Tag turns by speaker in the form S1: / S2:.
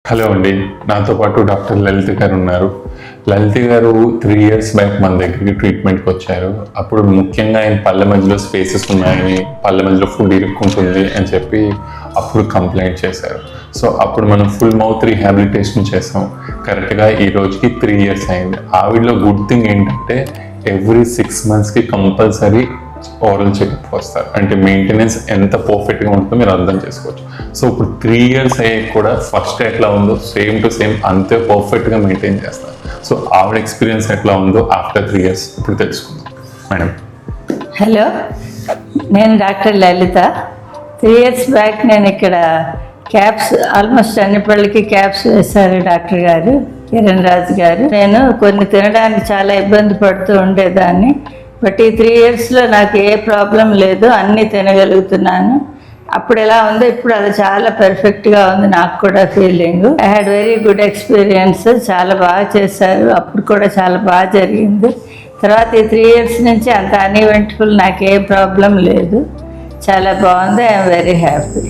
S1: Hello అండి, నాతో పాటు డాక్టర్ లలిత గారు ఉన్నారు. లలిత గారు 3 years బ్యాక్ మన దగ్గరికి ట్రీట్మెంట్కి వచ్చారు. అప్పుడు ముఖ్యంగా ఆయన పళ్ళ మధ్యలో స్పేసెస్ ఉన్నాయని, పళ్ళ మధ్యలో ఫుడ్ ఇరుక్కుంటుంది అని చెప్పి అప్పుడు కంప్లైంట్ చేశారు. సో అప్పుడు మనం ఫుల్ మౌత్ రీహాబిలిటేషన్ చేసాం. కరెక్ట్గా ఈ రోజుకి 3 years అయింది. ఆవిడలో గుడ్ థింగ్ ఏంటంటే ఎవ్రీ 6 monthsకి కంపల్సరీ ఓరల్ చెకప్ వస్తారు. అంటే మెయింటెనెన్స్ ఎంత పర్ఫెక్ట్గా ఉంటుందో మీరు అర్థం చేసుకోవచ్చు. సో ఇప్పుడు 3 years అయ్యాక కూడా ఫస్ట్ ఎట్లా ఉందో సేమ్ టు సేమ్ అంతే పర్ఫెక్ట్గా మెయింటైన్ చేస్తారు. సో ఆవిడ ఎక్స్పీరియన్స్ ఎట్లా ఉందో ఆఫ్టర్ 3 years ఇప్పుడు తెలుసుకుందాం. మేడం,
S2: హలో, నేను డాక్టర్ లలిత. 3 years బ్యాక్ నేను ఇక్కడ క్యాప్స్ ఆల్మోస్ట్ అన్ని పళ్ళకి క్యాప్స్ వేశారు డాక్టర్ గారు, కిరణ్ రాజు గారు. నేను కొన్ని తినడానికి చాలా ఇబ్బంది పడుతూ ఉండేదాన్ని. బట్ ఈ 3 yearsలో నాకు ఏ ప్రాబ్లం లేదు, అన్నీ తినగలుగుతున్నాను. అప్పుడు ఎలా ఉందో ఇప్పుడు అది చాలా పర్ఫెక్ట్గా ఉంది. నాకు కూడా feeling I had very good experience. చాలా బాగా చేశారు, అప్పుడు కూడా చాలా బాగా జరిగింది. తర్వాత ఈ 3 years నుంచి అంత అన్ఈవెంట్ఫుల్, నాకు ఏ ప్రాబ్లం లేదు, చాలా బాగుంది. I'm very happy.